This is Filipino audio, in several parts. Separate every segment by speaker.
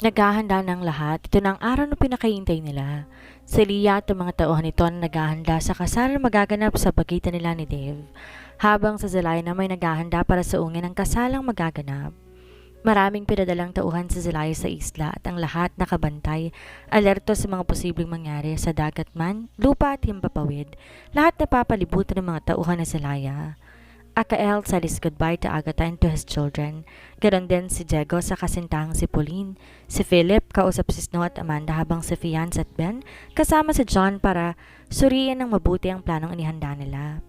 Speaker 1: Naghahanda ng lahat. Ito na ang araw na pinakahintay nila. Si Leah at ang mga tauhan nito na naghahanda sa kasal na magaganap sa pagitan nila ni Dave. Habang sa Zelaya na may naghahanda para sa ungin ng kasalang magaganap. Maraming pinadalang tauhan sa Zelaya sa isla at ang lahat nakabantay, alerto sa mga posibleng mangyari sa dagat man, lupa at himpapawid. Lahat napapalibutan ng mga tauhan na Zelaya. Akael said his goodbye to Agatha and to his children. Ganon din si Diego sa kasintahang si Pauline. Si Philip kausap si Snow at Amanda habang si Fiance at Ben kasama si John para suriin ng mabuti ang planong inihanda nila.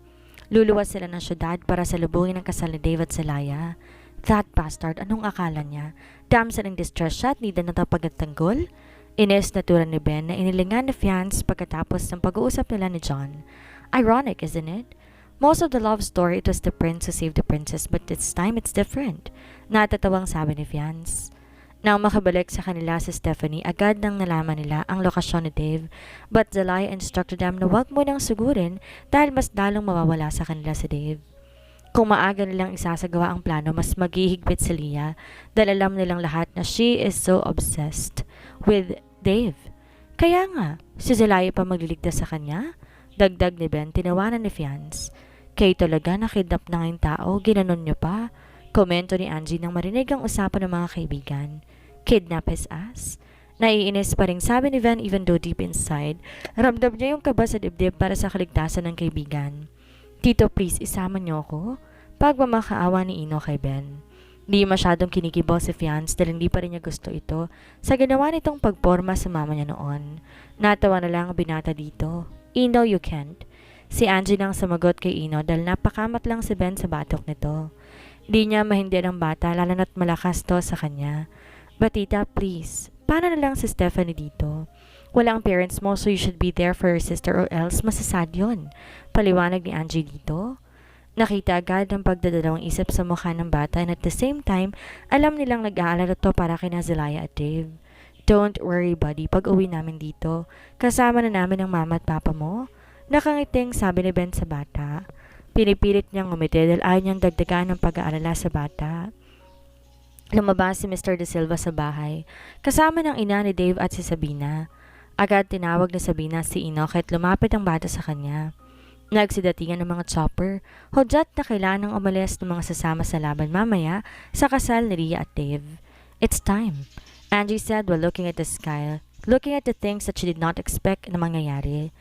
Speaker 1: Luluwas sila ng syudad para salubungin ang kasal ni David Zelaya. That bastard, anong akala niya? Damsel in distress siya at nida na pagtanggol? Ines na tulad ni Ben na inilingan ni Fiance pagkatapos ng pag-uusap nila ni John. Ironic, isn't it? Most of the love story, it was the prince who saved the princess, but this time it's different. Natatawang sabi ni Fiance. Nang makabalik sa kanila si Stephanie, agad nang nalaman nila ang lokasyon ni Dave, but Zelaya instructed them na huwag mo nang sugurin dahil mas lalong mawawala sa kanila si Dave. Kung maaga nilang isasagawa ang plano, mas maghihigpit si Leah dahil alam nilang lahat na she is so obsessed with Dave. Kaya nga, si Zelaya pa magliligtas sa kanya? Dagdag ni Ben, tinawanan ni Fiance. Kayo talaga nakidnap na ngayong tao, ginanon niyo pa. Komento ni Angie nang marinig ang usapan ng mga kaibigan. Kidnap his ass? Naiinis pa rin sabi ni Van even though deep inside, ramdam niya yung kaba sa dibdib para sa kaligtasan ng kaibigan. Tito, please, isama niyo ako? Pagmamakaawa ni Ino kay Ben. Di masyadong kinikibaw si Fiance dahil hindi pa rin niya gusto ito sa ginawa nitong pagporma sa mama niya noon. Natawa na lang ang binata dito. Ino, you can't. Si Angie nang sumagot kay Ino dahil napakamat lang si Ben sa batok nito. Di niya mahindihan ang bata lalo na't malakas to sa kanya. But tita, please, paano na lang si Stephanie dito? Wala ang parents mo so you should be there for your sister or else masasad yun. Paliwanag ni Angie dito. Nakita agad ang pagdadalawang isip sa mukha ng bata and at the same time, alam nilang nag-aalala to para kina Zelaya at Dave. Don't worry buddy, pag uwi namin dito, kasama na namin ang mama at papa mo. Nakangiting sabi ni Ben sa bata. Pinipilit niyang ngumiti dahil ayaw niyang dagdagan ng pag-aalala sa bata. Lumabas si Mr. De Silva sa bahay, kasama ng ina ni Dave at si Sabina. Agad tinawag ni Sabina si Enoch at lumapit ang bata sa kanya. Nagsidatingan ng mga chopper, hudyat na kailangang umalis ng mga sasama sa laban mamaya sa kasal ni Ria at Dave. It's time, Angie said while looking at the sky, looking at the things that she did not expect na mangyayari.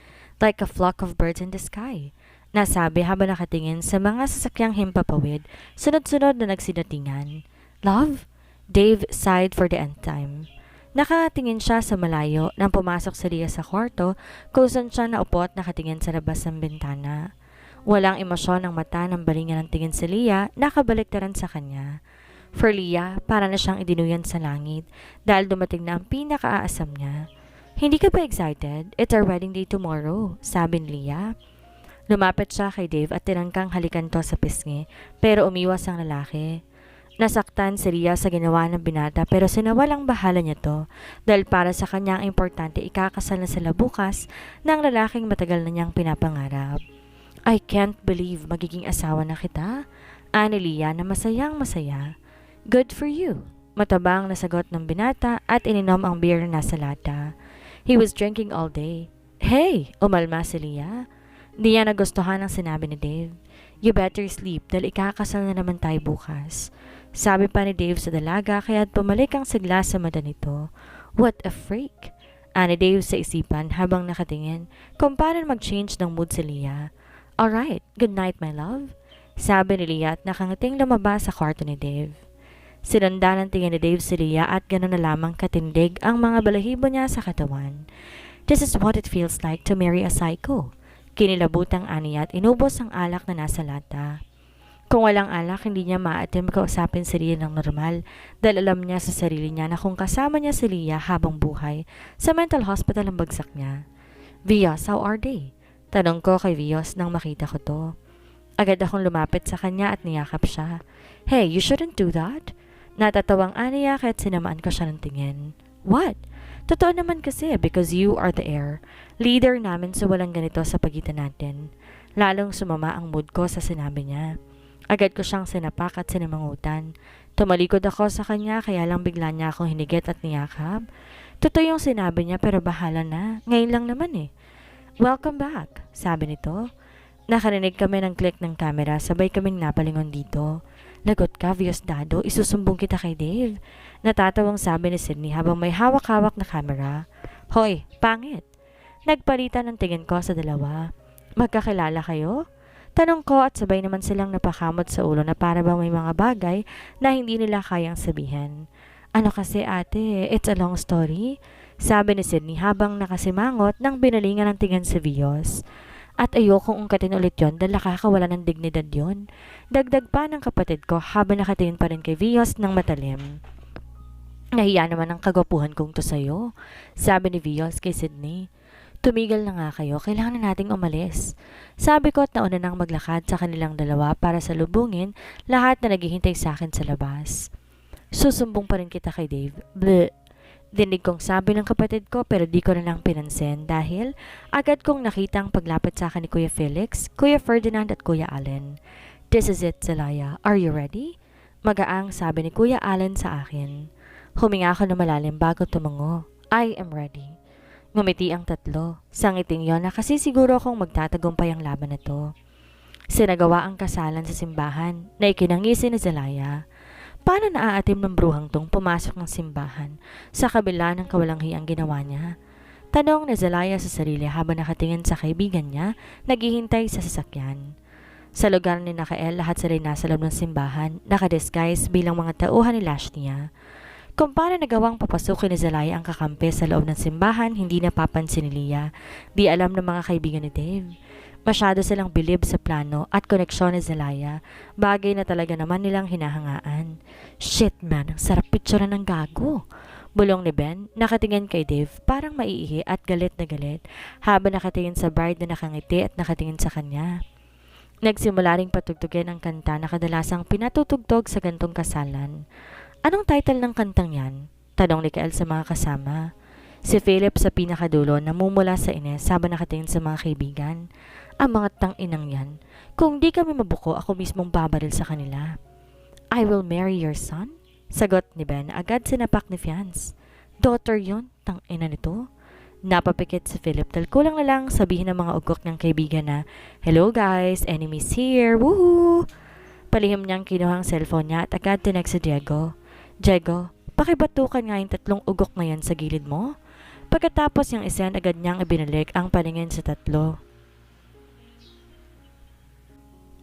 Speaker 1: Like a flock of birds in the sky. Nasabi habang nakatingin sa mga sasakyang himpapawid, sunod-sunod na nagsidatingan. Love? Dave sighed for the nth time. Nakatingin siya sa malayo nang pumasok si Ria sa kwarto kung saan siya naupo at nakatingin sa labas ng bintana. Walang emosyon ang mata ng balingan ng tingin si Lia, nakabaliktaran sa kanya. For Lia, para na siyang idinuyan sa langit dahil dumating na ang pinakaaasam niya. Hindi ka ba excited? It's our wedding day tomorrow, sabi ni Lia. Lumapit siya kay Dave at tinangkang halikan to sa pisngi, pero umiwas ang lalaki. Nasaktan si Ria sa ginawa ng binata pero sinawalang bahala niya to dahil para sa kanya ang importante ikakasal na sila bukas ng lalaking matagal na niyang pinapangarap. I can't believe magiging asawa na kita, ani Lia na masayang masaya. Good for you, matabang na sagot ng binata at ininom ang beer na nasa lata. He was drinking all day. Hey! Umalma si Lia. Di niya nagustuhan ang sinabi ni Dave. You better sleep dahil ikakasal na naman tayo bukas. Sabi pa ni Dave sa dalaga kaya't pumalik ang sigla sa mata nito. What a freak! Ani Dave sa isipan habang nakatingin kung paano mag-change ng mood si Lia. Alright, good night my love. Sabi ni Lia at nakangiting lumabas sa kwarto ni Dave. Sinundan ang tingin ni Dave si Lia at gano'n na lamang katindig ang mga balahibo niya sa katawan. This is what it feels like to marry a psycho. Kinilabutang aniya at inubos ang alak na nasa lata. Kung walang alak, hindi niya maatim kausapin si Lia ng normal dahil alam niya sa sarili niya na kung kasama niya si Lia habang buhay, sa mental hospital ang bagsak niya. Vios, how are they? Tanong ko kay Vios nang makita ko to. Agad akong lumapit sa kanya at niyakap siya. Hey, you shouldn't do that. Natatawang aniya kaya't sinamaan ko siya ng tingin. What? Totoo naman kasi because you are the heir. Leader namin so walang ganito sa pagitan natin. Lalong sumama ang mood ko sa sinabi niya. Agad ko siyang sinapak at sinamangutan. Tumalikod ako sa kanya kaya lang bigla niya akong hinigit at niyakap. Totoo yung sinabi niya pero bahala na. Ngayon lang naman eh. Welcome back, sabi nito. Nakarinig kami ng click ng camera sabay kaming napalingon dito. Lagot ka, Viosdado, isusumbong kita kay Dave. Natatawang sabi ni Sydney habang may hawak-hawak na camera. Hoy, pangit. Nagpalitan ng tingin ko sa dalawa. Magkakilala kayo? Tanong ko at sabay naman silang napakamot sa ulo na para bang may mga bagay na hindi nila kayang sabihin. Ano kasi ate, it's a long story. Sabi ni Sydney habang nakasimangot nang binalingan ng tingin si Vios. At ayokong ungkatin ulit yon dahil nakakawala ng dignidad yon. Dagdag pa ng kapatid ko habang nakatingin pa rin kay Vios ng matalim. Nahiya naman ang kagwapuhan kong to sa'yo, sabi ni Vios kay Sydney. Tumigil na nga kayo, kailangan na nating umalis. Sabi ko at nauna nang maglakad sa kanilang dalawa para salubungin lahat na naghihintay sa akin sa labas. Susumbong pa rin kita kay Dave. Bleh. Dinig kong sabi ng kapatid ko pero di ko na lang pinansin dahil agad kong nakita ang paglapit sa akin ni Kuya Felix, Kuya Ferdinand at Kuya Allen. This is it, Zelaya. Are you ready? Magaang sabi ni Kuya Allen sa akin. Huminga ako na malalim bago tumango. I am ready. Ngumiti ang tatlo. Sangiting yon na kasi siguro akong magtatagumpay ang laban na to. Sinagawa ang kasalan sa simbahan na ikinangisi ni Zelaya. Paano naaatim ng bruhang tong pumasok ng simbahan sa kabila ng kawalang hiyang ginawa niya? Tanong ni Zelaya sa sarili habang nakatingin sa kaibigan niya, naghihintay sa sasakyan. Sa lugar ni Nakael, lahat sila nasa loob ng simbahan, nakadisguise bilang mga tauhan ni Lashnia. Kung paano nagawang papasukin ni Zelaya ang kakampi sa loob ng simbahan, hindi napapansin ni Leah. Di alam ng mga kaibigan ni Dave. Masyado silang bilib sa plano at koneksyon ni Zelaya, bagay na talaga naman nilang hinahangaan. Shit man, ang sarap picturean ng gago. Bulong ni Ben, nakatingin kay Dave, parang maiihi at galit na galit, habang nakatingin sa bride na nakangiti at nakatingin sa kanya. Nagsimula ring patugtugin ang kanta na kadalasang pinatutugtog sa gantong kasalan. Anong title ng kantang yan? Tanong ni Kael sa mga kasama. Si Philip sa pinakadulo namumula sa Ines habang nakatingin sa mga kaibigan. Ang mga tang-inang yan. Kung di kami mabuko, ako mismong babaril sa kanila. I will marry your son? Sagot ni Ben, agad sinapak ni Fiance. Daughter yon, tang-ina nito. Napapikit si Philip dahil kulang na lang sabihin ng mga ugok ng kaibigan na, Hello guys, enemies here, woohoo! Palihim niyang kinuha ang cellphone niya at agad tinext si Diego. Diego, pakibatukan nga yung tatlong ugok na yan sa gilid mo. Pagkatapos yung isen, agad niyang ibinalik ang paningin sa tatlo.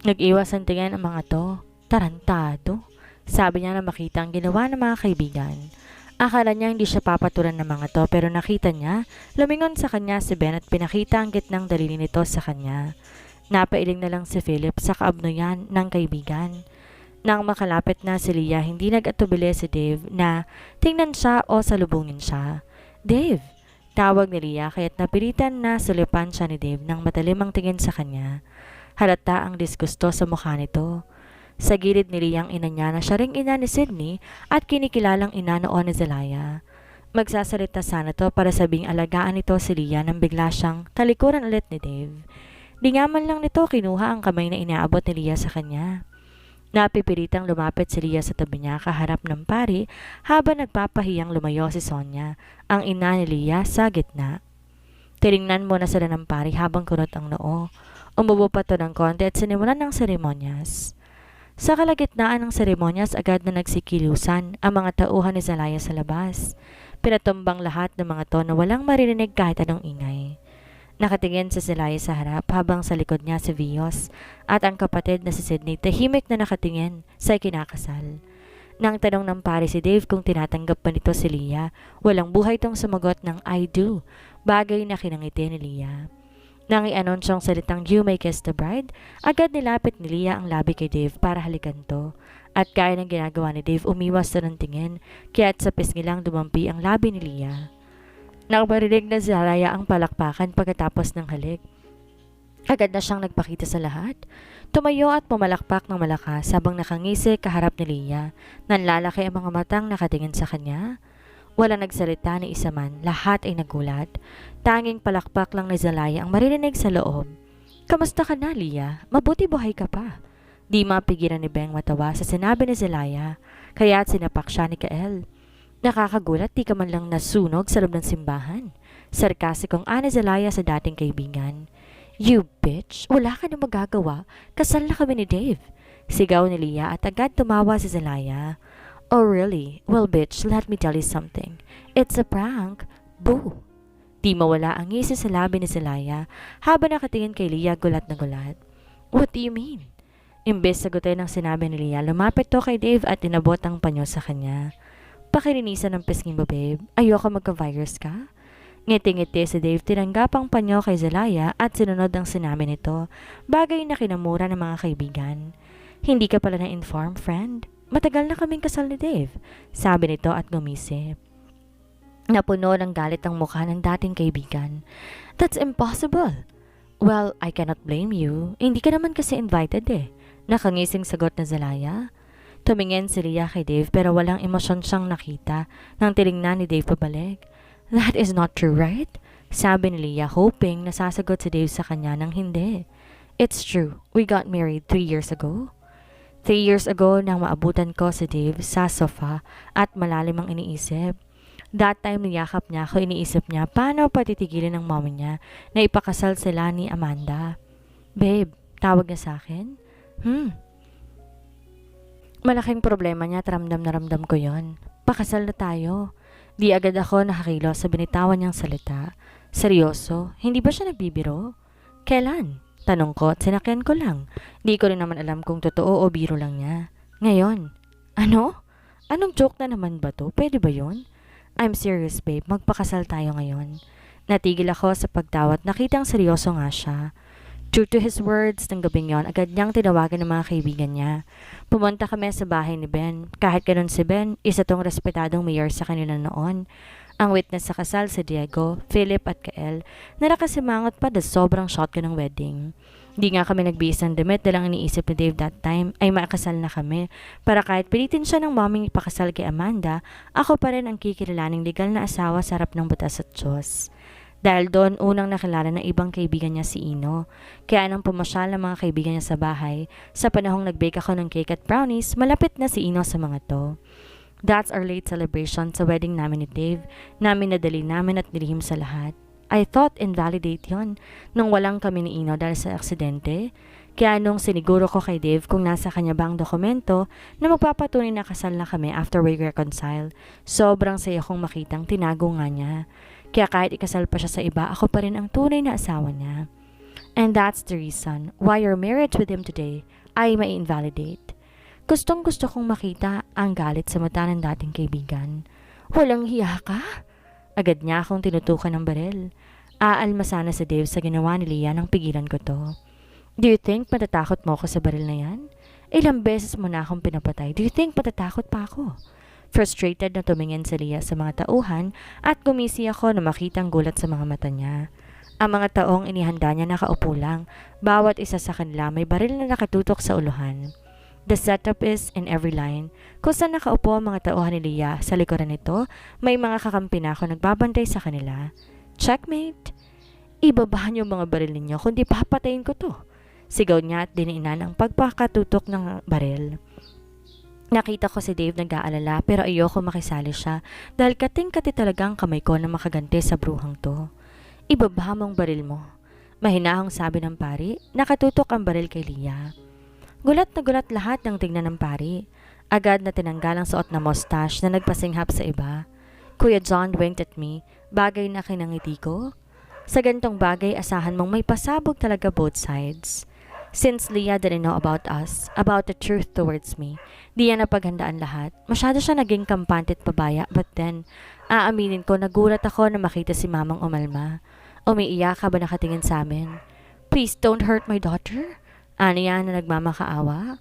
Speaker 1: Nag-iwas ang tingin ang mga to. Tarantado. Sabi niya na makita ang ginawa ng mga kaibigan. Akala niya hindi siya papatulan ng mga to pero nakita niya, lumingon sa kanya si Ben at pinakita ang gitnang daliri nito sa kanya. Napailing na lang si Philip sa kaabnuyan ng kaibigan. Nang makalapit na si Leah, hindi nag-atubili si Dave na tingnan siya o salubungin siya. Dave! Tawag ni Leah kaya't napilitan na sulipan siya ni Dave nang matalim ang tingin sa kanya. Halata ang disgusto sa mukha nito. Sa gilid ni Leah ang ina niya na siya ring ina ni Sydney at kinikilalang ina noon ni Zelaya. Magsasalita sana to para sabing alagaan nito si Leah nang bigla siyang talikuran ulit ni Dave. Di nga man lang nito kinuha ang kamay na inaabot ni Leah sa kanya. Napipilitang lumapit si Leah sa tabi niya kaharap ng pari habang nagpapahiyang lumayo si Sonia, ang ina ni Leah sa gitna. Tiningnan muna sila ng pari habang kunot ang noo. Umubo pa to ng konti at sinimulan ng seremonyas. Sa kalagitnaan ng seremonyas agad na nagsikilusan ang mga tauhan ni Zelaya sa labas. Pinatumbang lahat ng mga to na walang maririnig kahit anong ingay. Nakatingin si Zelaya sa harap habang sa likod niya si Vios at ang kapatid na si Sydney tahimik na nakatingin sa kinakasal. Nang tanong ng pare si Dave kung tinatanggap pa nito si Leah, walang buhay itong sumagot ng I do, bagay na kinangiti ni Leah. Nang i-anonsyong salitang You may kiss the bride, agad nilapit ni Leah ang labi kay Dave para halikan to. At kaya ng ginagawa ni Dave umiwas sa ng tingin, kaya't sa pisngi lang dumampi ang labi ni Leah. Nang marinig na si Zelaya ang palakpakan pagkatapos ng halik. Agad na siyang nagpakita sa lahat. Tumayo at pumalakpak ng malakas habang nakangisi kaharap ni Leah. Nanlalaki ang mga matang nakatingin sa kanya. Wala nagsalita ni isa man, lahat ay nagulat. Tanging palakpak lang ni Zelaya ang maririnig sa loob. Kamusta ka na, Leah? Mabuti buhay ka pa. Di mapigilan ni Beng matawa sa sinabi ni Zelaya. kaya't sinapak siya ni Kael. Nakakagulat di ka man lang nasunog sa loob ng simbahan. Sarkasikong ani Zelaya sa dating kaibigan. You bitch, wala ka na magagawa. Kasal na kami ni Dave. Sigaw ni Leah at agad tumawa si Zelaya. Oh really? Well bitch, let me tell you something. It's a prank. Boo! Di mawala ang ngisi sa labi ni Zelaya habang nakatingin kay Leah gulat na gulat. What do you mean? Imbes sagutin ang sinabi ni Leah, lumapit to kay Dave at inabot ang panyo sa kanya. Pakilinisan ng pisngin mo, babe. Ayoko magka-virus ka? Ngiti-ngiti si Dave, tinanggap ang panyo kay Zelaya at sinunod ang sinabi nito, bagay na kinamura ng mga kaibigan. Hindi ka pala na-inform, friend? Matagal na kaming kasal ni Dave, sabi nito at gumisip. Napuno ng galit ang mukha ng dating kaibigan. That's impossible. Well, I cannot blame you. Hindi ka naman kasi invited eh. Nakangising sagot na Zelaya. Tumingin si Leah kay Dave pero walang emosyon siyang nakita nang tinignan ni Dave pabalik. That is not true, right? Sabi ni Leah hoping na sasagot si Dave sa kanya ng hindi. It's true. We got married 3 years ago. 3 years ago nang maabutan ko si Dave sa sofa at malalim ang iniisip. That time niyakap niya ako, iniisip niya paano patitigilin ng mama niya na ipakasal sila ni Amanda. Babe, tawag niya sa akin? Malaking problema niya at ramdam na ramdam ko yon. Pakasal na tayo. Di agad ako nakakilos sa binitawan niyang salita. Seryoso? Hindi ba siya nagbibiro? Kailan? Tanong ko at sinakyan ko lang. Di ko rin naman alam kung totoo o biro lang niya. Ngayon. Ano? Anong joke na naman ba to? Pwede ba yon? I'm serious, babe. Magpakasal tayo ngayon. Natigil ako sa pagtawat. Nakitang seryoso nga siya. True to his words, ng gabing yon, agad niyang tinawagan ng mga kaibigan niya. Pumunta kami sa bahay ni Ben. Kahit ganun si Ben, isa tong respetadong mayor sa kanila noon. Ang witness sa kasal si Diego, Philip at Kael, na nakasimangot pa dahil sobrang shotgun ng wedding. Di nga kami nagbihis ng damit dahil ang iniisip ni Dave that time ay makasal na kami para kahit pilitin siya ng maming ipakasal kay Amanda, ako pa rin ang kikilalaning legal na asawa sa harap ng batas at Diyos. Dahil doon unang nakilala ng ibang kaibigan niya si Ino. Kaya nang pumasyal ng mga kaibigan niya sa bahay, sa panahong nag-bake ako ng cake at brownies, malapit na si Ino sa mga to. That's our late celebration sa wedding namin ni Dave, namin nadali namin at nilihim sa lahat. I thought invalidate yon nung walang kami ni Ino dahil sa aksidente. Kaya nung siniguro ko kay Dave kung nasa kanya ba ang dokumento na magpapatunay na kasal na kami after we reconcile, sobrang saya kong makitang tinago nga niya. Kaya kahit ikasal pa siya sa iba, ako pa rin ang tunay na asawa niya. And that's the reason why your marriage with him today ay ma-invalidate. Gustong gusto kong makita ang galit sa mata ng dating kaibigan. Walang hiya ka? Agad niya akong tinutukan ng baril. Aalma sana si Dave sa ginawa ni Leah nang pigilan ko to. Do you think matatakot mo ako sa baril na yan? Ilang beses mo na akong pinapatay. Do you think matatakot pa ako? Frustrated na tumingin si Leah sa mga tauhan at gumisi ako na makitang gulat sa mga mata niya. Ang mga taong inihanda niya nakaupo lang. Bawat isa sa kanila may baril na nakatutok sa uluhan. The setup is in every line. Kung saan nakaupo ang mga tauhan ni Leah, sa likuran nito, may mga kakampi na ako nagbabantay sa kanila. Checkmate! Ibabahan yung mga baril ninyo kundi papatayin ko to. Sigaw niya at diniinan ang pagpakatutok ng baril. Nakita ko si Dave nag-aalala pero ayoko makisali siya dahil kating-kati talagang kamay ko na makaganti sa bruhang to. Ibaba mong baril mo. Mahinahong sabi ng pari, nakatutok ang baril kay Leah. Gulat na gulat lahat ng tingnan ng pari. Agad na tinanggal ang suot na mustache na nagpasinghap sa iba. Kuya John winked at me, bagay na kinangiti ko. Sa gantong bagay, asahan mong may pasabog talaga both sides. Since Leah didn't know about us, about the truth towards me, di yan napaghandaan lahat. Masyado siya naging kampante at pabaya, but then, aaminin ko, nagulat ako na makita si Mamang umalma. Umiiyak ka ba nakatingin sa amin? Please don't hurt my daughter. Ano yan na nagmamakaawa?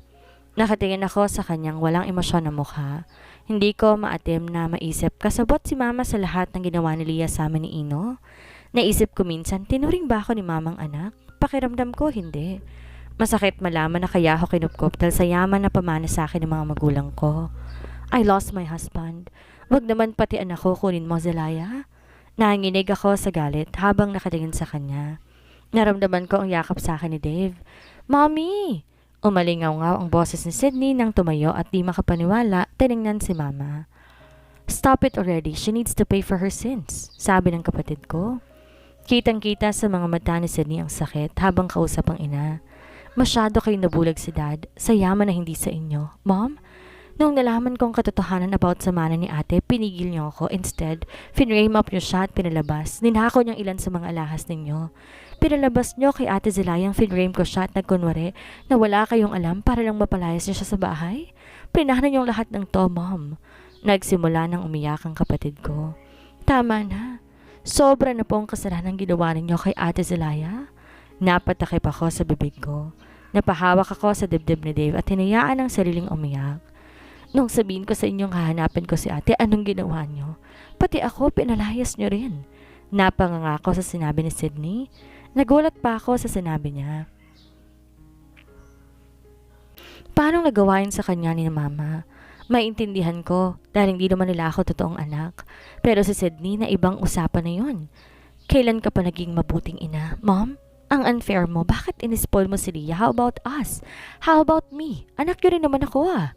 Speaker 1: Nakatingin ako sa kanyang walang emosyon na mukha. Hindi ko maatim na maisip kasabot si Mama sa lahat ng ginawa ni Leah sa amin ni Ino. Naisip ko minsan, tinuring ba ako ni Mamang anak? Pakiramdam ko, hindi. Masakit malaman na kaya ako kinupkop dahil sa yaman na pamana sa akin ng mga magulang ko. I lost my husband. Wag naman pati anak ko kunin mo, Zelaya. Nanginginig ako sa galit habang nakatingin sa kanya. Naramdaman ko ang yakap sa akin ni Dave. Mommy! Umalingaw-ngaw ang boses ni Sydney nang tumayo at di makapaniwala, tiningnan si Mama. Stop it already, she needs to pay for her sins, sabi ng kapatid ko. Kitang-kita sa mga mata ni Sydney ang sakit habang kausap ang ina. Masyado kayo nabulag si Dad, sa yaman na hindi sa inyo. Mom? Nung nalaman kong katotohanan about sa mana ni ate, pinigil niyo ako. Instead, finrame up niyo siya at pinalabas. Ninakaw niyang ilan sa mga alahas ninyo. Pinalabas niyo kay ate Zelayang finrame ko siya at nagkunwari na wala kayong alam para lang mapalayas niya siya sa bahay. Prinahan niyong lahat ng to, Mom. Nagsimula ng umiyak ang kapatid ko. Tama na. Sobra na po ang kasalanan ginawa ninyo kay ate Zelaya. Napatakip ako sa bibig ko. Napahawak ako sa dibdib ni Dave at hinayaan ang sariling umiyak. Nung sabihin ko sa inyong hahanapin ko si ate, anong ginawa niyo? Pati ako, pinalayas niyo rin. Napangangako sa sinabi ni Sydney. Nagulat pa ako sa sinabi niya. Paano nagawain sa kanya ni Mama? Maintindihan ko dahil hindi naman nila ako totoong anak. Pero si Sydney na ibang usapan na yun. Kailan ka pa naging mabuting ina? Mom, ang unfair mo. Bakit inispoil mo si Leah? How about us? How about me? Anak yun rin naman ako ah.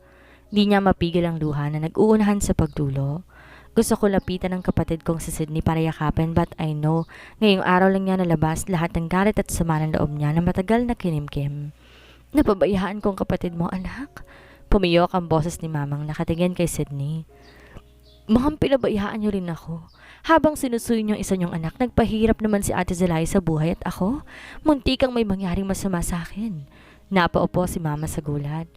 Speaker 1: Di niya mapigil ang luha na nag-uunahan sa pagdulo. Gusto ko lapitan ng kapatid kong si Sydney para yakapin but I know ngayong araw lang niya nalabas lahat ng galit at sama ng loob niya na matagal na kinimkim. Napabayaan kong kapatid mo, anak. Pumiyok ang boses ni Mamang nakatingin kay Sydney. Ma'am, pinabayaan niyo rin ako. Habang sinusuyo niyo isa niyong anak, nagpahirap naman si Ate Zelaya sa buhay at ako, munti kang may mangyaring masama sa akin. Napaupo si Mama sa gulat.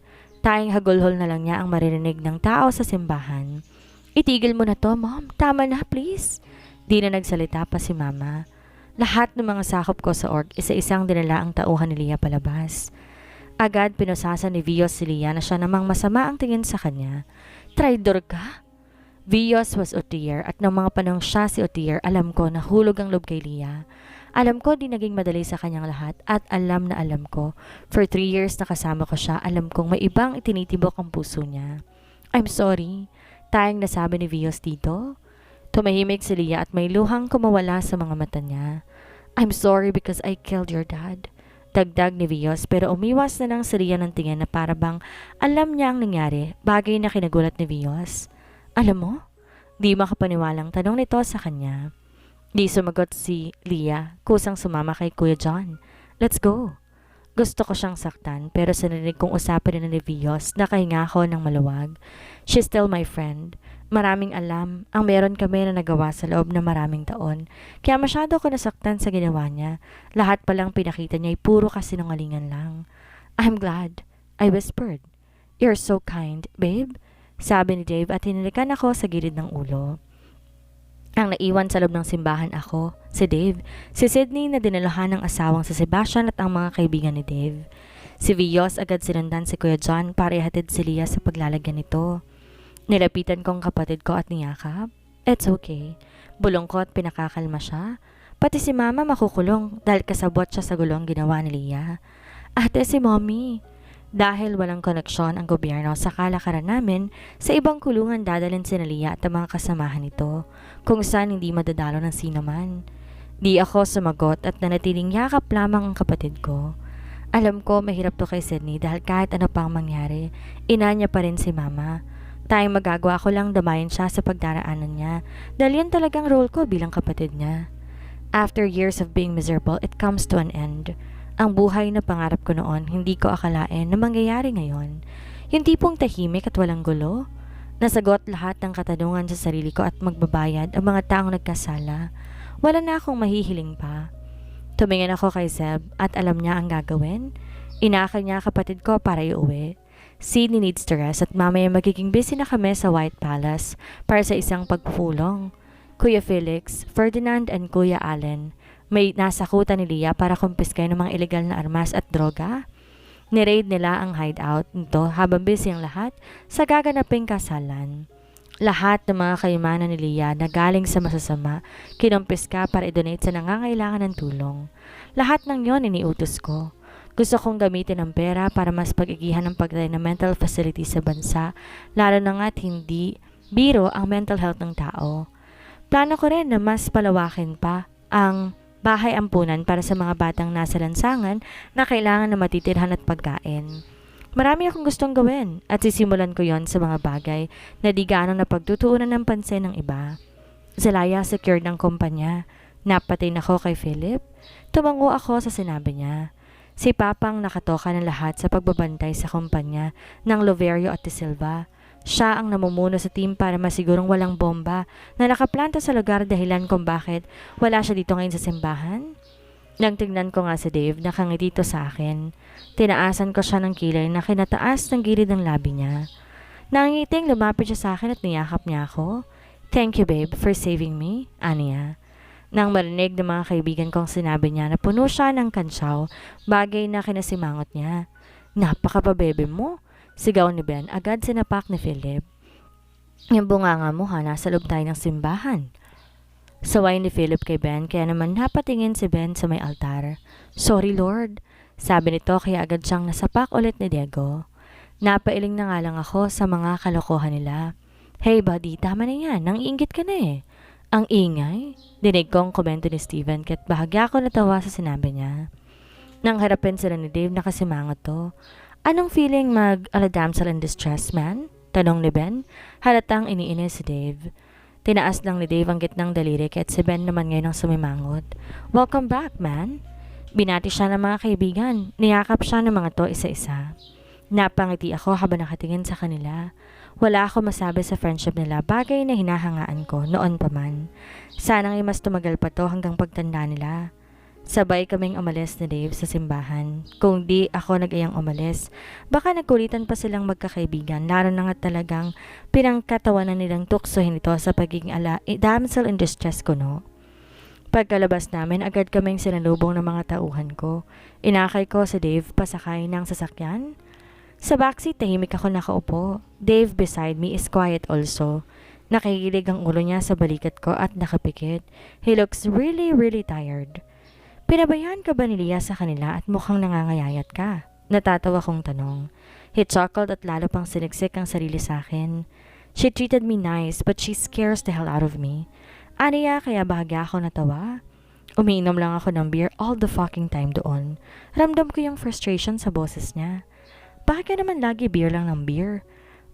Speaker 1: Tayong hagulhol na lang niya ang maririnig ng tao sa simbahan. Itigil mo na to, Mom. Tama na, please. Di na nagsalita pa si Mama. Lahat ng mga sakop ko sa org, isa-isang dinala ang tauhan ni Leah palabas. Agad pinusasan ni Vios si Leah na siya namang masama ang tingin sa kanya. Traidor ka? Vios was Otier at nang mga panahong siya si Otier, alam ko na hulog ang loob kay Leah. Alam ko di naging madali sa kanyang lahat at alam na alam ko. For 3 years na kasama ko siya, alam kong may ibang itinitibok ang puso niya. I'm sorry. Tayong nasabi ni Vios dito. Tumahimik si Leah at may luhang kumawala sa mga mata niya. I'm sorry because I killed your dad. Dagdag ni Vios pero umiwas na lang si Leah ng tingin na para bang alam niya ang nangyari, bagay na kinagulat ni Vios. Alam mo? Di makapaniwalang tanong nito sa kanya. Di sumagot si Leah, kusang sumama kay Kuya John. Let's go. Gusto ko siyang saktan pero sa narinig kong usapan ni Vios, nakahinga ako ng maluwag. She's still my friend. Maraming alam ang meron kami na nagawa sa loob ng maraming taon. Kaya masyado ko nasaktan sa ginawa niya. Lahat palang pinakita niya ay puro kasinungalingan lang. I'm glad. I whispered. You're so kind, babe. Sabi ni Dave at hinilikan ako sa gilid ng ulo. Ang naiwan sa loob ng simbahan ako, si Dave, si Sydney na dinaluhan ng asawang si Sebastian at ang mga kaibigan ni Dave. Si Vios agad sinundan si Kuya John para ihatid si Leah sa paglalagyan nito. Nilapitan kong kapatid ko at niyakap. It's okay. Bulong ko at pinakakalma siya. Pati si Mama makukulong dahil kasabot siya sa gulong ginawa ni Leah. Ate, si Mommy. Dahil walang koneksyon ang gobyerno sa kalakaran namin, sa ibang kulungan dadalhin si Leah at ang mga kasamahan nito, kung saan hindi madadalo ng sino man. Di ako sumagot at nanatiling yakap lamang ang kapatid ko. Alam ko mahirap to kay Sydney dahil kahit ano pang mangyari, ina niya pa rin si Mama. Tayong magagawa ko lang damayin siya sa pagdaraanan niya dahil yun talagang role ko bilang kapatid niya. After years of being miserable, it comes to an end. Ang buhay na pangarap ko noon, hindi ko akalain na mangyayari ngayon. Yung tipong tahimik at walang gulo. Nasagot lahat ng katanungan sa sarili ko at magbabayad ang mga taong nagkasala. Wala na akong mahihiling pa. Tumingin ako kay Zeb at alam niya ang gagawin. Inakal niya kapatid ko para iuwi. Sydney needs to rest at mamaya magiging busy na kami sa White Palace para sa isang pagpupulong. Kuya Felix, Ferdinand and Kuya Allen, may nasakutan ni Leah para kumpiskay ng mga illegal na armas at droga. Niraid nila ang hideout nito habang busy ang lahat sa gaganaping kasalan. Lahat ng mga kayamanan ni Leah na galing sa masasama, kinumpiska para i-donate sa nangangailangan ng tulong. Lahat ng yon iniutos ko. Gusto kong gamitin ang pera para mas pag-igihan ng pagtayo ng mental facility sa bansa, lalo na nga't hindi biro ang mental health ng tao. Plano ko rin na mas palawakin pa ang bahay ampunan para sa mga batang nasa lansangan na kailangan na matitirhan at pagkain. Marami akong gustong gawin at sisimulan ko yon sa mga bagay na di gaano napagtutuunan ng pansin ng iba. Zelaya secured ng kumpanya. Napatin ako kay Philip. Tumango ako sa sinabi niya. Si Papang nakatoka ng lahat sa pagbabantay sa kumpanya ng Loverio at de Silva. Siya ang namumuno sa team para masigurong walang bomba na nakaplanta sa lugar dahilan kung bakit wala siya dito ngayon sa simbahan. Nang tignan ko nga si Dave, nakangiti to sa akin. Tinaasan ko siya ng kilay na kinataas ng gilid ng labi niya. Nangiting lumapit siya sa akin at niyakap niya ako. Thank you babe for saving me, aniya. Nang marinig ng mga kaibigan kong sinabi niya na puno siya ng kansyaw, bagay na kinasimangot niya. Napaka-pabebe mo, sigaw ni Ben, agad sinapak ni Philip. Yung bunganga mo ha, nasa loob tayo ng simbahan. Saway ni Philip kay Ben kaya naman napatingin si Ben sa may altar. Sorry Lord, sabi nito kaya agad siyang nasapak ulit ni Diego. Napailing na nga lang ako sa mga kalokohan nila. Hey buddy, tama na yan, nang-iinggit ka na eh. Ang ingay, dinig kong komento ni Steven kaya't bahagya ko natawa sa sinabi niya. Nang harapin sila ni Dave nakasimangot to. Anong feeling mag-ala damsel in distress man? Tanong ni Ben, halatang iniinis si Dave. Tinaas lang ni Dave ang gitnang daliri kaya't si Ben naman ngayon ang sumimangot. Welcome back, man. Binati siya ng mga kaibigan. Niyakap siya ng mga to isa-isa. Napangiti ako habang nakatingin sa kanila. Wala ako masabi sa friendship nila, bagay na hinahangaan ko noon pa man. Sana ay mas tumagal pa to hanggang pagtanda nila. Sabay kaming umalis ni Dave sa simbahan. Kung di ako nag-ayang umalis, baka nagkulitan pa silang magkakaibigan, lalo na nga talagang pinangkatawanan nilang tuksohin ito sa pagiging damsel in distress ko, no? Pagkalabas namin, agad kaming sinalubong ng mga tauhan ko. Inakay ko si Dave pasakay ng sasakyan. Sa backseat, tahimik ako nakaupo. Dave beside me is quiet also. Nakikilig ang ulo niya sa balikat ko at nakapikit. He looks really, really tired. Pinabayaan ka ba ni Lia sa kanila at mukhang nangangayayat ka? Natatawa kong tanong. He chuckled at lalo pang siniksik ang sarili sa akin. She treated me nice but she scares the hell out of me. Aniya kaya bahagya ako natawa. Umiinom lang ako ng beer all the fucking time doon. Ramdam ko yung frustration sa boses niya. Bakit ka naman lagi beer lang ng beer?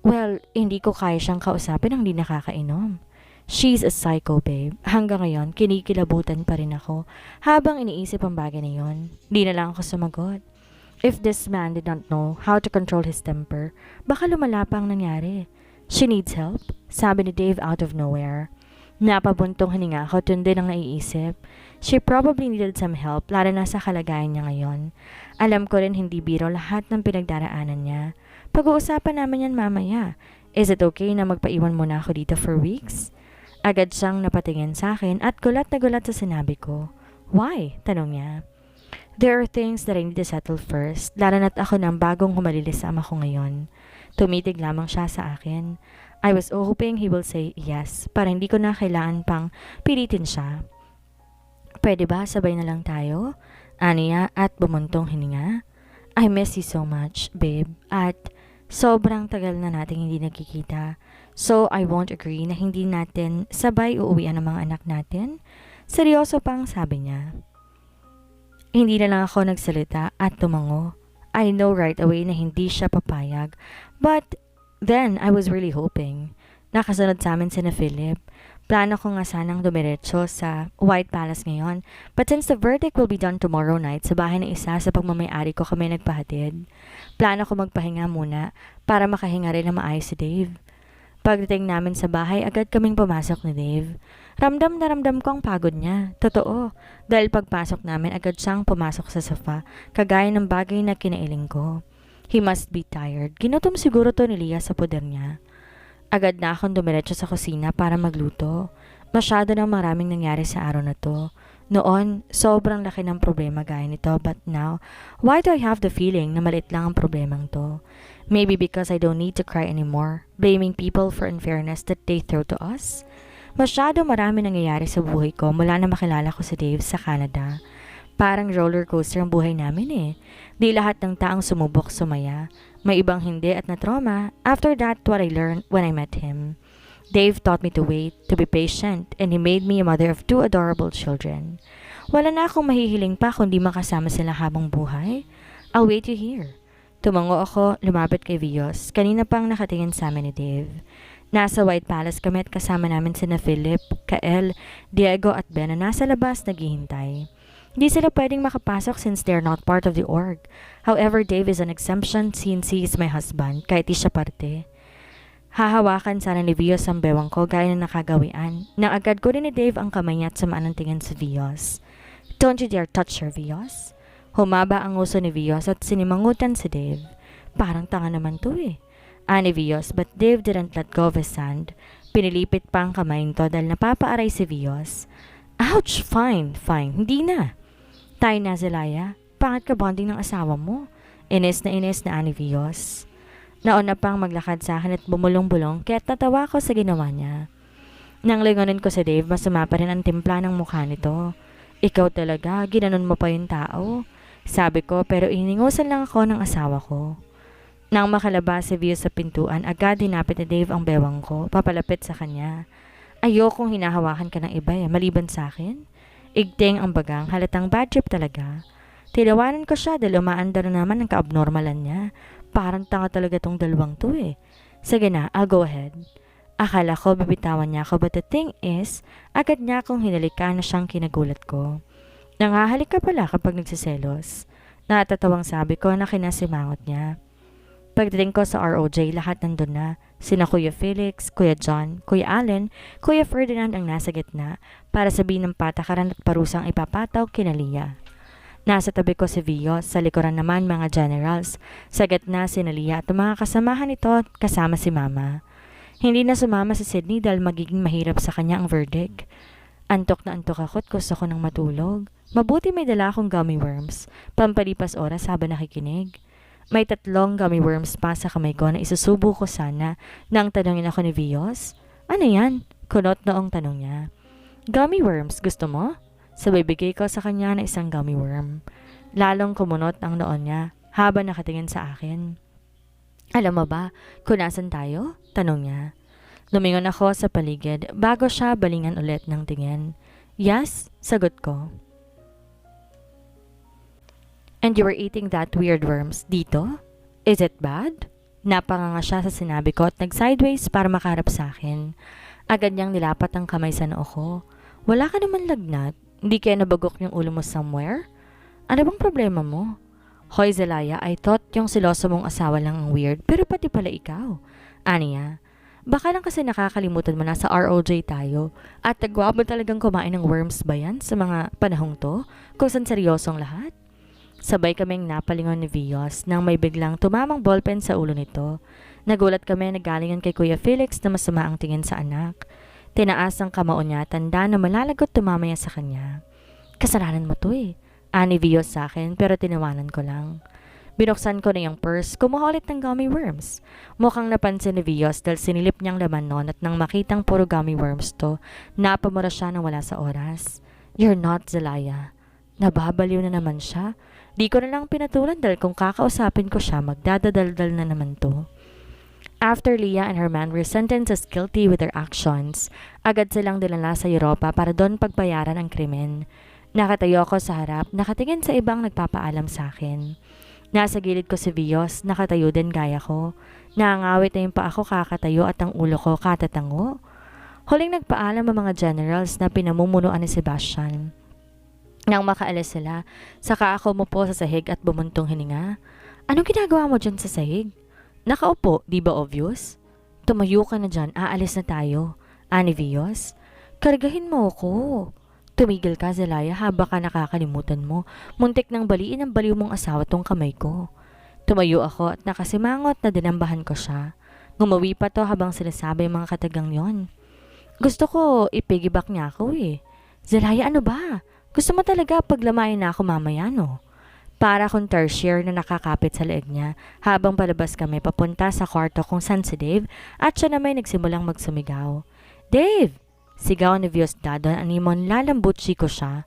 Speaker 1: Well, hindi ko kaya siyang kausapin ang di nakakainom. She's a psycho, babe. Hanggang ngayon, kinikilabutan pa rin ako habang iniisip ang bagay na yon. Di na lang ako sumagot. If this man did not know how to control his temper, baka lumala pa ang nangyari. She needs help, sabi ni Dave out of nowhere. Napabuntong hininga ako, tundi ng naiisip. She probably needed some help, lalo na sa kalagayan niya ngayon. Alam ko rin hindi biro lahat ng pinagdaraanan niya. Pag-uusapan namin yan mamaya. Is it okay na magpaiwan muna ako dito for weeks? Agad siyang napatingin sa akin at gulat na gulat sa sinabi ko. Why? Tanong niya. There are things that I need to settle first, lalo na't ako nang bagong humalilis sa ama ko ngayon. Tumitig lamang siya sa akin. I was hoping he will say yes, para hindi ko na kailangan pang pilitin siya. Pwede ba sabay na lang tayo? Aniya at bumuntong hininga. I miss you so much, babe, at sobrang tagal na nating hindi nagkikita. So, I won't agree na hindi natin sabay uuwian ng mga anak natin. Seryoso pang sabi niya. Hindi na lang ako nagsalita at tumango. I know right away na hindi siya papayag. But then, I was really hoping. Nakasunod sa amin sina Philip. Plano ko nga sanang dumiretso sa White Palace ngayon. But since the verdict will be done tomorrow night sa bahay ng isa sa pagmamayari ko kami nagpahatid, plano ko magpahinga muna para makahinga rin na maayos si Dave. Pagdating namin sa bahay, agad kaming pumasok ni Dave. Ramdam na ramdam ko ang pagod niya. Totoo. Dahil pagpasok namin, agad siyang pumasok sa sofa, kagaya ng bagay na kinailing ko. He must be tired. Ginutom siguro to ni Lia sa poder niya. Agad na akong dumiretso sa kusina para magluto. Masyado nang maraming nangyari sa araw na to. Noon, sobrang laki ng problema gaya nito, but now, why do I have the feeling na maliit lang ang problemang to? Maybe because I don't need to cry anymore, blaming people for unfairness that they throw to us? Masyado marami nangyayari sa buhay ko mula na makilala ko si Dave sa Canada. Parang roller coaster ang buhay namin eh. Di lahat ng taong sumubok sumaya. May ibang hindi at na-trauma. After that, what I learned when I met him. Dave taught me to wait, to be patient, and he made me a mother of 2 adorable children. Wala na akong mahihiling pa kundi makasama sila habang buhay. I'll wait you here. Tumango ako, lumapit kay Vios. Kanina pang nakatingin sa amin ni Dave. Nasa White Palace kami at kasama namin sina Philip, Kael, Diego at Ben na nasa labas naghihintay. Hindi sila pwedeng makapasok since they're not part of the org. However, Dave is an exemption since he is my husband, kahit di siya parte. Hahawakan sana ni Vios ang bewang ko gaya na nakagawian. Nang agad ko rin ni Dave ang kamay niya at sumaan ang tingin sa Vios. Don't you dare touch her, Vios. Humaba ang uso ni Vios at sinimangutan si Dave. Parang tanga naman to eh. Ani Vios, but Dave didn't let go of his hand. Pinilipit pa ang kamay nito dahil napapaaray si Vios. Ouch! Fine. Hindi na. Tayo na, Zelaya. Pangit ka bonding ng asawa mo. Inis na Ani Vios. Nauna pang maglakad sa akin at bumulong-bulong kaya tatawa ko sa ginawa niya. Nang lingonin ko si Dave, masama pa rin ang timpla ng mukha nito. Ikaw talaga, ginanon mo pa yung tao. Sabi ko pero iningusan lang ako ng asawa ko. Nang makalabas si Vios sa pintuan, agad hinapit ni Dave ang bewang ko, papalapit sa kanya. Ayokong hinahawakan ka ng iba maliban sa akin. Igting ang bagang, halatang bad trip talaga. Tilawanan ko siya dahil umaandar na naman ang kaabnormalan niya. Parang tanga talaga tong dalawang to eh. Sige na, I'll go ahead. Akala ko bibitawan niya ako but the thing is, agad niya akong hinalikan na siyang kinagulat ko. Nangahalik ka pala kapag nagsiselos. Natatawang sabi ko na kinasimangot niya. Pagdating ko sa ROJ, lahat nandun na. Sina Kuya Felix, Kuya John, Kuya Allen, Kuya Ferdinand ang nasa gitna para sabihin ng patakaran at parusang ipapataw kina Lia. Nasa tabi ko si Vios, sa likuran naman mga generals. Sa gitna si Lia at mga kasamahan nito kasama si Mama. Hindi na sumama si Sydney dahil magiging mahirap sa kanya ang verdict. Antok na antok ako at gusto ko ng matulog. Mabuti may dala akong gummy worms, pampalipas oras habang nakikinig. May 3 gummy worms pa sa kamay ko na isusubo ko sana nang tanungin ako ni Vios. Ano yan? Kunot noong tanong niya. Gummy worms, gusto mo? Sabay bigay ko sa kanya na isang gummy worm. Lalong kumunot ang noon niya habang nakatingin sa akin. Alam mo ba kung nasan tayo? Tanong niya. Lumingon ako sa paligid bago siya balingan ulit ng tingin. Yes, sagot ko. And you were eating that weird worms dito? Is it bad? Napanganga siya sa sinabi ko at nag-sideways para makaharap sa akin. Agad niyang nilapat ang kamay sa noo ko. Wala ka naman lagnat? Hindi kaya nabagok yung ulo mo somewhere? Ano bang problema mo? Hoy Zelaya, I thought yung siloso mong asawa lang ang weird, pero pati pala ikaw. Aniya, baka lang kasi nakakalimutan mo na sa ROJ tayo at nagwa mo talagang kumain ng worms ba yan sa mga panahong to kung saan seryosong lahat? Sabay kaming napalingon ni Vios nang may biglang tumamang ballpen sa ulo nito. Nagulat kami na galingan kay Kuya Felix na masama ang tingin sa anak. Tinaas ang kamao niya, tanda na malalagot tumamaya sa kanya. Kasalanan mo to eh. Ani Vios sa akin pero tinawanan ko lang. Binuksan ko na yung purse, kumuha ulit ng gummy worms. Mukhang napansin ni Vios dahil sinilip niyang laman nun at nang makitang puro gummy worms to, napamura siya na wala sa oras. You're not Zelaya. Nababaliw na naman siya. Di ko na lang pinatulan dahil kung kakausapin ko siya, magdadadaldal na naman to. After Lia and her man were sentenced as guilty with their actions, agad silang dinala sa Europa para doon pagbayaran ang krimen. Nakatayo ako sa harap, nakatingin sa ibang nagpapaalam sa akin. Nasa gilid ko si Vios, nakatayo din gaya ko. Naangawit na yung paa ko kakatayo at ang ulo ko katatango. Huling nagpaalam ang mga generals na pinamumunuan ni Sebastian. Nang makaalis sila, saka ako umupo sa sahig at bumuntong hininga. Anong ginagawa mo dyan sa sahig? Nakaupo, di ba obvious? Tumayo ka na dyan, aalis na tayo. Ani Vios, kargahin mo ako. Tumigil ka, Zelaya, haba ka nakakalimutan mo. Muntik nang baliin ang baliw mong asawa tong kamay ko. Tumayo ako at nakasimangot na dinambahan ko siya. Ngumawi pa to habang sinasabi mga katagang yon. Gusto ko ipiggyback niya ako eh. Zelaya, ano ba? Gusto mo talaga paglamayin na ako mamaya, no? Para akong tertiary na nakakapit sa leeg niya habang palabas kami papunta sa kwarto kung saan si Dave at siya na may nagsimulang magsumigaw. Dave! Sigaw ni Vios Dadon animon lalambutsi ko siya.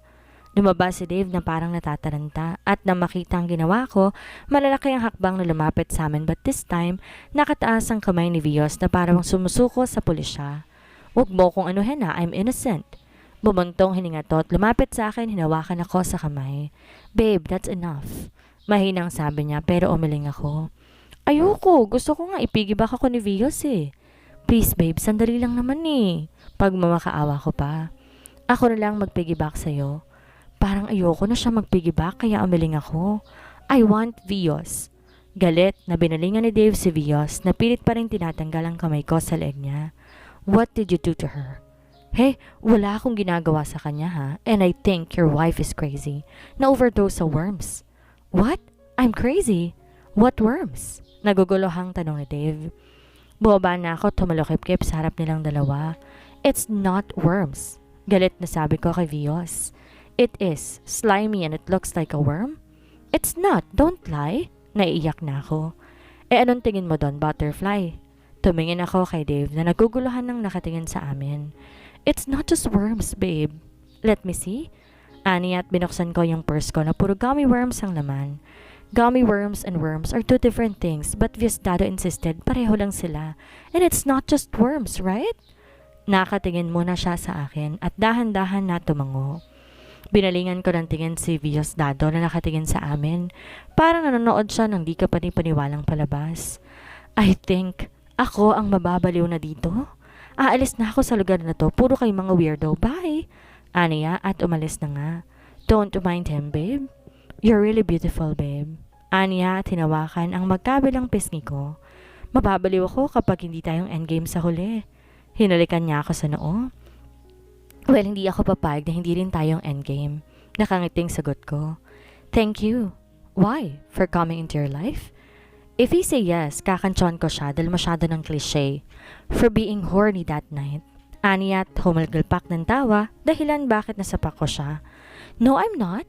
Speaker 1: Lumabas si Dave na parang natataranta at nang makita ang ginawa ko, malalaki ang hakbang na lumapit sa amin but this time, nakataas ang kamay ni Vios na parang sumusuko sa pulisya. Huwag mo kung anuhin na, I'm innocent. Bumuntong hininga to at lumapit sa akin, hinawakan ako sa kamay. Babe, that's enough. Mahinang sabi niya pero umiling ako. Ayoko, gusto ko nga ipigibak ako ni Vios eh. Please babe, sandali lang naman eh. Pagmamakaawa ko pa. Ako na lang magpigibak sa'yo. Parang ayoko na siya magpigibak kaya umiling ako. I want Vios. Galit na binalingan ni Dave si Vios na pilit pa rin tinatanggal ang kamay ko sa leeg niya. What did you do to her? Hey, wala akong ginagawa sa kanya ha. And I think your wife is crazy. Na-overdose sa worms. What? I'm crazy? What worms? Nagugulohang tanong ni Dave. Bumaba na ako tumalokip-kip sa harap nilang dalawa. It's not worms. Galit na sabi ko kay Vios. It is slimy and it looks like a worm? It's not, don't lie. Naiiyak na ako. Anong tingin mo doon, butterfly? Tumingin ako kay Dave na naguguluhan ng nakatingin sa amin. It's not just worms, babe. Let me see. Ani at binuksan ko yung purse ko na puro gummy worms ang laman. Gummy worms and worms are two different things but Viosdado insisted pareho lang sila. And it's not just worms, right? Nakatingin muna siya sa akin at dahan-dahan na tumango. Binalingan ko ng tingin si Viosdado na nakatingin sa amin. Parang nanonood siya ng di ka panipaniwalang palabas. I think ako ang mababaliw na dito. Aalis na ako sa lugar na to. Puro kayo mga weirdo. Bye! Aniya at umalis na nga. Don't mind him, babe. You're really beautiful, babe. Aniya at hinawakan ang magkabilang pisngi ko. Mababaliw ako kapag hindi tayong endgame sa huli. Hinalikan niya ako sa noo. Well, hindi ako papayag na hindi rin tayong endgame. Nakangiting sagot ko. Thank you. Why? For coming into your life? If he say yes, kakanchon ko siya dahil masyado ng cliche. For being horny that night. Aniya at humalgalpak ng tawa dahilan bakit nasapak ko siya. No, I'm not.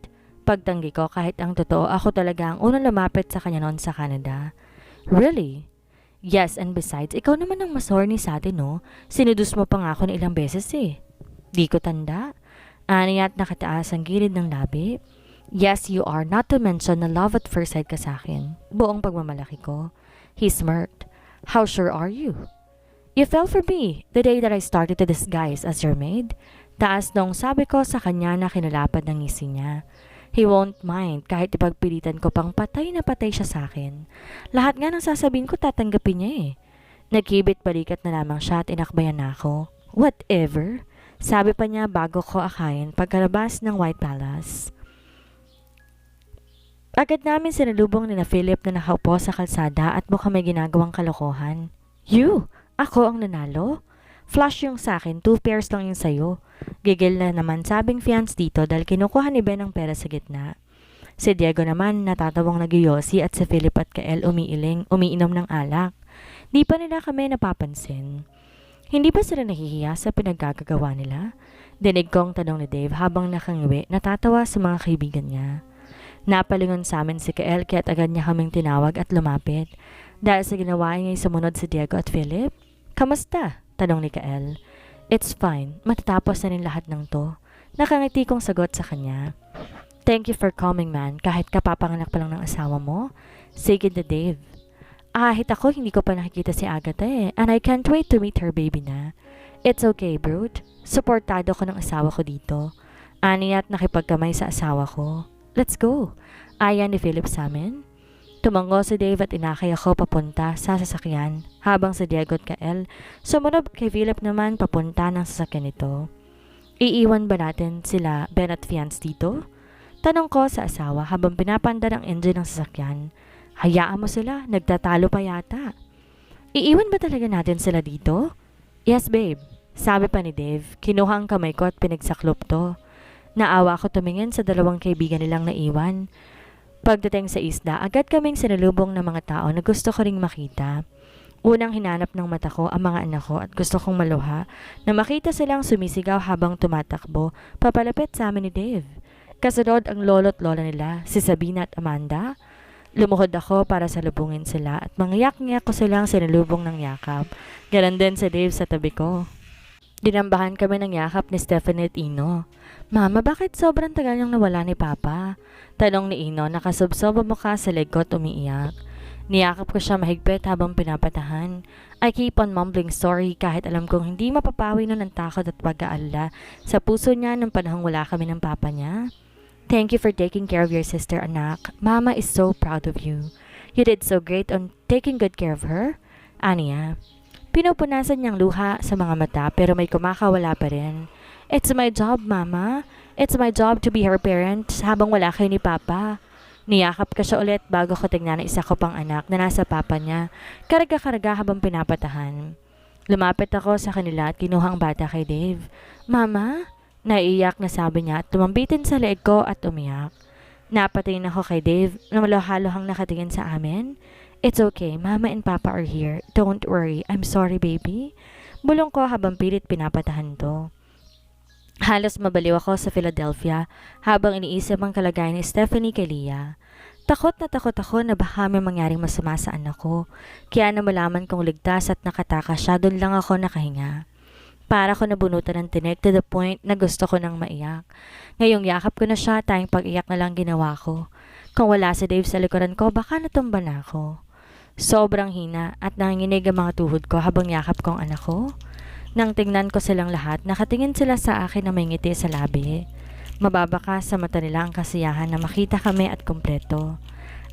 Speaker 1: Pagtanggi ko kahit ang totoo ako talaga ang unang lumapit sa kanya noon sa Canada. Really? Yes, and besides, ikaw naman ang mas horny sa atin, no? Sinudus mo pa nga ako ng ilang beses eh. Di ko tanda. Aniya at nakataas ang gilid ng labi. Yes, you are, not to mention na love at first sight ka sa akin. Buong pagmamalaki ko. He smirked. How sure are you? You fell for me the day that I started to disguise as your maid. Taas nung sabi ko sa kanya na kinalapad ng ngisi niya. He won't mind kahit ipagpilitan ko pang patay na patay siya sa akin. Lahat nga ng sasabihin ko tatanggapin niya eh. Nagkibit balikat na lamang siya at inakbayan na ako. Whatever. Sabi pa niya bago ko akayin pagkalabas ng White Palace. Agad namin sinalubong ni na Philip na nakaupo sa kalsada at mukhang may ginagawang kalokohan. You! Ako ang nanalo? Flush yung sa akin, 2 pairs lang yung sayo. Gigil na naman sabing fiance dito dahil kinukuha ni Ben ang pera sa gitna. Si Diego naman natatawang nagyoyosi at si Philip at Kael umiinom ng alak. Di pa nila kami napapansin. Hindi ba sila nahihiya sa pinaggagawa nila? Dinig kong tanong ni Dave habang nakangiwi natatawa sa mga kaibigan niya. Napalingon sa amin si Kael kaya't agad niya kaming tinawag at lumapit. Dahil sa ginawa niya sumunod si Diego at Philip. Kamusta? Tanong ni Kael. It's fine. Matatapos na rin lahat ng to. Nakangiti kong sagot sa kanya. Thank you for coming, man. Kahit kapapanganak pa lang ng asawa mo. Sige na, Dave. Ahit ako, hindi ko pa nakikita si Agatha eh. And I can't wait to meet her baby na. It's okay, Brute. Suportado ko ng asawa ko dito. Ani at nakipagkamay sa asawa ko. Let's go. Aya ni Philip sa amin. Tumango si Dave at inakay ako papunta sa sasakyan habang si Diego at Kael sumunod kay Philip naman papunta ng sasakyan nito. Iiwan ba natin sila Ben at fiance dito? Tanong ko sa asawa habang pinapandar ang engine ng sasakyan. Hayaan mo sila, nagtatalo pa yata. Iiwan ba talaga natin sila dito? Yes babe, sabi pa ni Dave. Kinuha ang kamay ko at pinagsaklop to. Naawa ko tumingin sa dalawang kaibigan nilang naiwan. Pagdating sa isla, agad kaming sinalubong ng mga tao na gusto ko ring makita. Unang hinanap ng mata ko ang mga anak ko at gusto kong maluha na makita silang sumisigaw habang tumatakbo papalapit sa amin ni Dave. Kasunod ang lolo't lola nila, si Sabina at Amanda. Lumuhod ako para salubungin sila at mangyak-ngyak ko silang sinalubong ng yakap. Ganon din si Dave sa tabi ko. Dinambahan kami ng yakap ni Stephanie at Ino. Mama, bakit sobrang tagal niyang nawala ni Papa? Tanong ni Ino, nakasubsob ang mukha sa legot umiiyak. Niyakap ko siya mahigpit habang pinapatahan. I keep on mumbling sorry kahit alam kong hindi mapapawi nun ang takot at pag-aalala sa puso niya nung panahong wala kami ng papa niya. Thank you for taking care of your sister, anak. Mama is so proud of you. You did so great on taking good care of her. Aniya. Pinupunasan niyang luha sa mga mata pero may kumakawala pa rin. It's my job, Mama. It's my job to be her parent habang wala kayo ni Papa. Niyakap ka siya ulit bago ko tingnan ang isa ko pang anak na nasa papa niya. Karga-karga habang pinapatahan. Lumapit ako sa kanila at kinuha ang bata kay Dave. Mama? Naiiyak na sabi niya at tumambitin sa leeg ko at umiyak. Napatingin ako kay Dave na maluhalohang nakatingin sa amin. It's okay, Mama and Papa are here. Don't worry, I'm sorry baby. Bulong ko habang pilit pinapatahan to. Halos mabaliw ako sa Philadelphia habang iniisip ang kalagayan ni Stephanie kay Leah. Takot ako na baka may mangyaring masama sa anak ko. Kaya na malaman kong ligtas at nakatakas siya, doon lang ako nakahinga. Para ko nabunutan ng tinik to the point na gusto ko nang maiyak. Ngayong yakap ko na siya, tayong pag-iyak na lang ginawa ko. Kung wala si Dave sa likuran ko, baka natumba na ako. Sobrang hina at nanginginig ang mga tuhod ko habang yakap ko ang anak ko. Nang tingnan ko silang lahat, nakatingin sila sa akin na may ngiti sa labi. Mababaka sa mata nila ang kasiyahan na makita kami at kumpleto.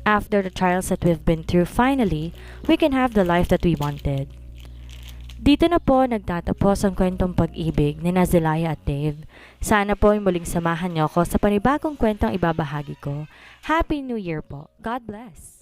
Speaker 1: After the trials that we've been through, finally, we can have the life that we wanted. Dito na po nagtatapos ang kwentong pag-ibig ni Zelaya at Dave. Sana po ay muling samahan niyo ako sa panibagong kwentong ibabahagi ko. Happy New Year po. God bless!